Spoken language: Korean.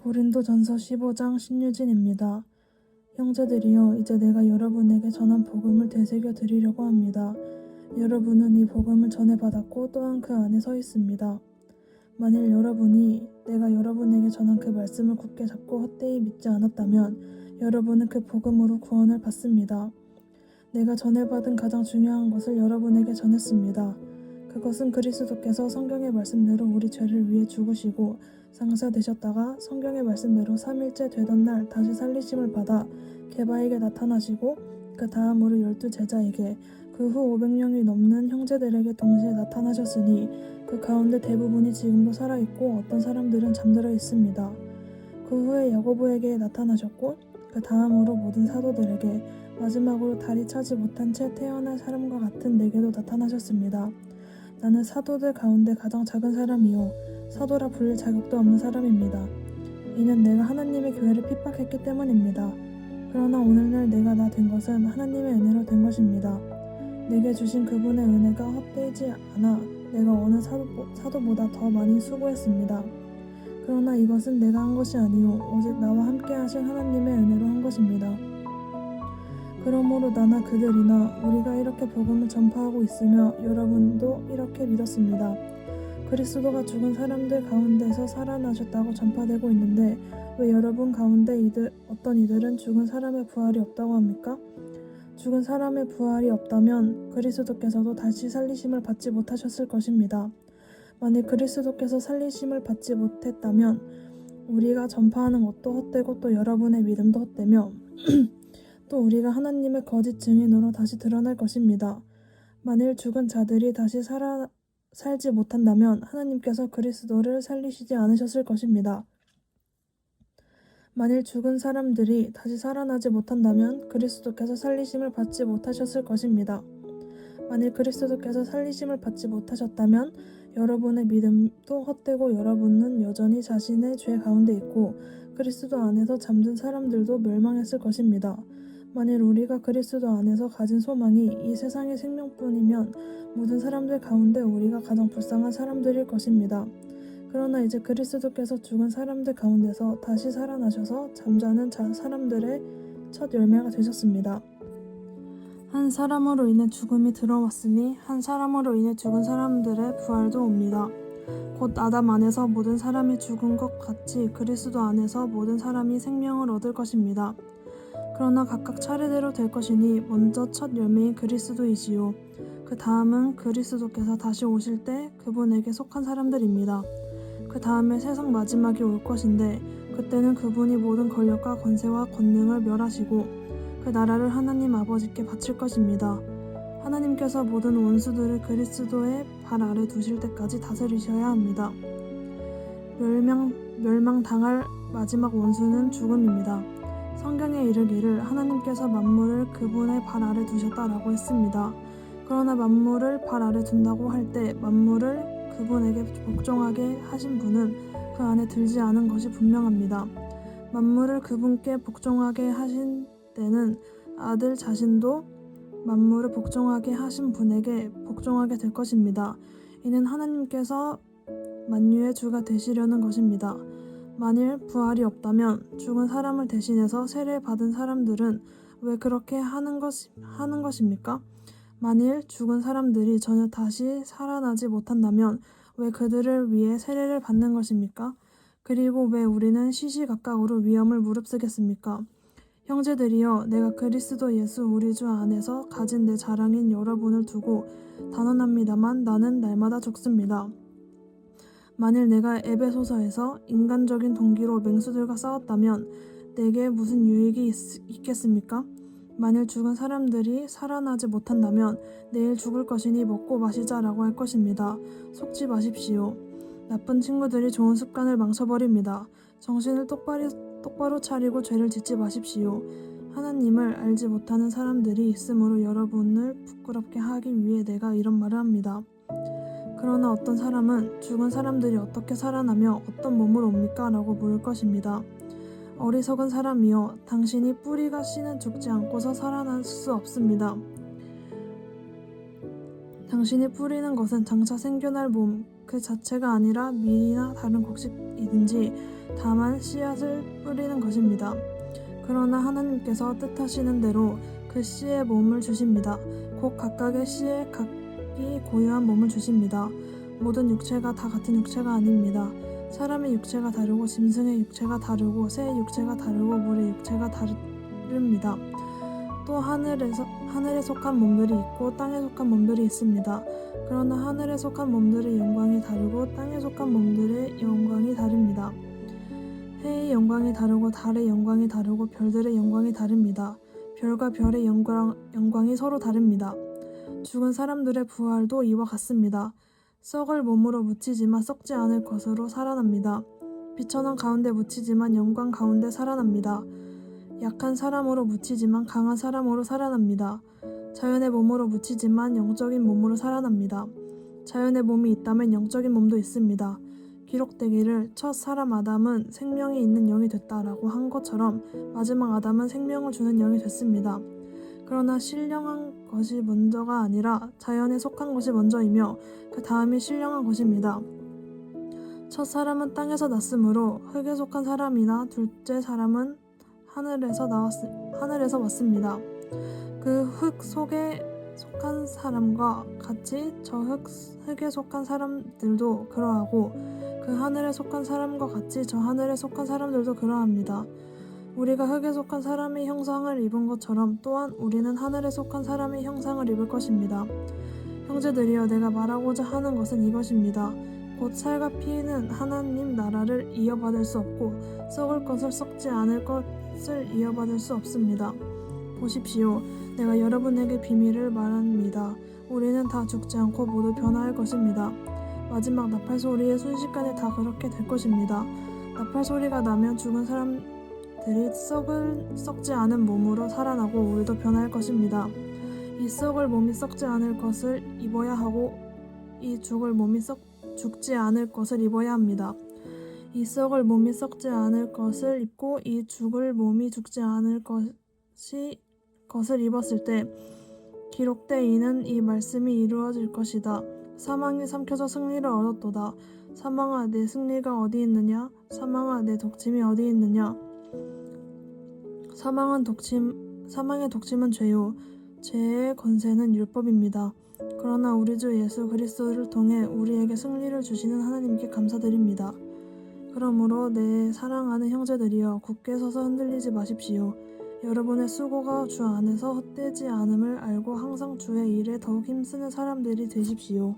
고린도전서 15장 신유진입니다. 형제들이여, 이제 내가 여러분에게 전한 복음을 되새겨 드리려고 합니다. 여러분은 이 복음을 전해받았고 또한 그 안에 서 있습니다. 만일 여러분이 내가 여러분에게 전한 그 말씀을 굳게 잡고 헛되이 믿지 않았다면 여러분은 그 복음으로 구원을 받습니다. 내가 전해받은 가장 중요한 것을 여러분에게 전했습니다. 그것은 그리스도께서 성경의 말씀대로 우리 죄를 위해 죽으시고 장사되셨다가 성경의 말씀대로 3일째 되던 날 다시 살리심을 받아 게바에게 나타나시고 그 다음으로 12제자에게 그 후 500명이 넘는 형제들에게 동시에 나타나셨으니 그 가운데 대부분이 지금도 살아있고 어떤 사람들은 잠들어 있습니다. 그 후에 야고보에게 나타나셨고 그 다음으로 모든 사도들에게 마지막으로 다리 차지 못한 채 태어난 사람과 같은 내게도 나타나셨습니다. 나는 사도들 가운데 가장 작은 사람이요 사도라 불릴 자격도 없는 사람입니다. 이는 내가 하나님의 교회를 핍박했기 때문입니다. 그러나 오늘날 내가 나 된 것은 하나님의 은혜로 된 것입니다. 내게 주신 그분의 은혜가 헛되지 않아 내가 어느 사도보다 더 많이 수고했습니다. 그러나 이것은 내가 한 것이 아니요 오직 나와 함께 하신 하나님의 은혜로 한 것입니다. 그러므로 나나 그들이나 우리가 이렇게 복음을 전파하고 있으며 여러분도 이렇게 믿었습니다. 그리스도가 죽은 사람들 가운데서 살아나셨다고 전파되고 있는데 왜 여러분 가운데 어떤 이들은 죽은 사람의 부활이 없다고 합니까? 죽은 사람의 부활이 없다면 그리스도께서도 다시 살리심을 받지 못하셨을 것입니다. 만일 그리스도께서 살리심을 받지 못했다면 우리가 전파하는 것도 헛되고 또 여러분의 믿음도 헛되며 또 우리가 하나님의 거짓 증인으로 다시 드러날 것입니다. 만일 죽은 자들이 다시 살지 못한다면 하나님께서 그리스도를 살리시지 않으셨을 것입니다. 만일 죽은 사람들이 다시 살아나지 못한다면 그리스도께서 살리심을 받지 못하셨을 것입니다. 만일 그리스도께서 살리심을 받지 못하셨다면 여러분의 믿음도 헛되고 여러분은 여전히 자신의 죄 가운데 있고 그리스도 안에서 잠든 사람들도 멸망했을 것입니다. 만일 우리가 그리스도 안에서 가진 소망이 이 세상의 생명뿐이면 모든 사람들 가운데 우리가 가장 불쌍한 사람들일 것입니다. 그러나 이제 그리스도께서 죽은 사람들 가운데서 다시 살아나셔서 잠자는 사람들의 첫 열매가 되셨습니다. 한 사람으로 인해 죽음이 들어왔으니 한 사람으로 인해 죽은 사람들의 부활도 옵니다. 곧 아담 안에서 모든 사람이 죽은 것 같이 그리스도 안에서 모든 사람이 생명을 얻을 것입니다. 그러나 각각 차례대로 될 것이니 먼저 첫 열매인 그리스도이시요 그 다음은 그리스도께서 다시 오실 때 그분에게 속한 사람들입니다. 그 다음에 세상 마지막이 올 것인데 그때는 그분이 모든 권력과 권세와 권능을 멸하시고 그 나라를 하나님 아버지께 바칠 것입니다. 하나님께서 모든 원수들을 그리스도의 발 아래 두실 때까지 다스리셔야 합니다. 멸망당할 마지막 원수는 죽음입니다. 성경에 이르기를 하나님께서 만물을 그분의 발 아래 두셨다라고 했습니다. 그러나 만물을 발 아래 둔다고 할 때 만물을 그분에게 복종하게 하신 분은 그 안에 들지 않은 것이 분명합니다. 만물을 그분께 복종하게 하신 때는 아들 자신도 만물을 복종하게 하신 분에게 복종하게 될 것입니다. 이는 하나님께서 만유의 주가 되시려는 것입니다. 만일 부활이 없다면 죽은 사람을 대신해서 세례 받은 사람들은 왜 그렇게 하는 것입니까? 만일 죽은 사람들이 전혀 다시 살아나지 못한다면 왜 그들을 위해 세례를 받는 것입니까? 그리고 왜 우리는 시시각각으로 위험을 무릅쓰겠습니까? 형제들이여, 내가 그리스도 예수 우리 주 안에서 가진 내 자랑인 여러분을 두고 단언합니다만 나는 날마다 죽습니다. 만일 내가 에베소서에서 인간적인 동기로 맹수들과 싸웠다면 내게 무슨 유익이 있겠습니까? 만일 죽은 사람들이 살아나지 못한다면 내일 죽을 것이니 먹고 마시자라고 할 것입니다. 속지 마십시오. 나쁜 친구들이 좋은 습관을 망쳐버립니다. 정신을 똑바로 차리고 죄를 짓지 마십시오. 하나님을 알지 못하는 사람들이 있으므로 여러분을 부끄럽게 하기 위해 내가 이런 말을 합니다. 그러나 어떤 사람은 죽은 사람들이 어떻게 살아나며 어떤 몸으로 옵니까? 라고 물을 것입니다. 어리석은 사람이여, 당신이 뿌리가 씨는 죽지 않고서 살아날 수 없습니다. 당신이 뿌리는 것은 장차 생겨날 몸, 그 자체가 아니라 밀이나 다른 곡식이든지 다만 씨앗을 뿌리는 것입니다. 그러나 하나님께서 뜻하시는 대로 그 씨에 몸을 주십니다. 곧 각각의 씨에 각기 고유한 몸을 주십니다. 모든 육체가 다 같은 육체가 아닙니다. 사람의 육체가 다르고 짐승의 육체가 다르고 새의 육체가 다르고 물의 육체가 다릅니다. 또 하늘에 속한 몸들이 있고 땅에 속한 몸들이 있습니다. 그러나 하늘에 속한 몸들의 영광이 다르고 땅에 속한 몸들의 영광이 다릅니다. 해의 영광이 다르고 달의 영광이 다르고 별들의 영광이 다릅니다. 별과 별의 영광이 서로 다릅니다. 죽은 사람들의 부활도 이와 같습니다. 썩을 몸으로 묻히지만 썩지 않을 것으로 살아납니다. 비천한 가운데 묻히지만 영광 가운데 살아납니다. 약한 사람으로 묻히지만 강한 사람으로 살아납니다. 자연의 몸으로 묻히지만 영적인 몸으로 살아납니다. 자연의 몸이 있다면 영적인 몸도 있습니다. 기록되기를 첫 사람 아담은 생명이 있는 영이 됐다라고 한 것처럼 마지막 아담은 생명을 주는 영이 됐습니다. 그러나 신령한 것이 먼저가 아니라 자연에 속한 것이 먼저이며 그 다음이 신령한 것입니다. 첫 사람은 땅에서 났으므로 흙에 속한 사람이나 둘째 사람은 하늘에서 왔습니다. 그 흙 속에 속한 사람과 같이 저 흙에 속한 사람들도 그러하고 그 하늘에 속한 사람과 같이 저 하늘에 속한 사람들도 그러합니다. 우리가 흙에 속한 사람의 형상을 입은 것처럼 또한 우리는 하늘에 속한 사람의 형상을 입을 것입니다. 형제들이여, 내가 말하고자 하는 것은 이것입니다. 곧 살과 피는 하나님 나라를 이어받을 수 없고 썩을 것을 썩지 않을 것을 이어받을 수 없습니다. 보십시오. 내가 여러분에게 비밀을 말합니다. 우리는 다 죽지 않고 모두 변화할 것입니다. 마지막 나팔 소리에 순식간에 다 그렇게 될 것입니다. 나팔 소리가 나면 죽은 사람들이 썩지 않은 몸으로 살아나고 우리도 변화할 것입니다. 이 썩을 몸이 썩지 않을 것을 입어야 하고 이 죽을 몸이 죽지 않을 것을 입어야 합니다. 이 썩을 몸이 썩지 않을 것을 입고 이 죽을 몸이 죽지 않을 것을 입었을 때 기록되 이는 이 말씀이 이루어질 것이다. 사망이 삼켜져 승리를 얻었도다. 사망아, 내 승리가 어디 있느냐? 사망아, 내 독침이 어디 있느냐? 사망의 독침은 죄요. 죄의 권세는 율법입니다. 그러나 우리 주 예수 그리스도를 통해 우리에게 승리를 주시는 하나님께 감사드립니다. 그러므로 내 사랑하는 형제들이여, 굳게 서서 흔들리지 마십시오. 여러분의 수고가 주 안에서 헛되지 않음을 알고 항상 주의 일에 더욱 힘쓰는 사람들이 되십시오.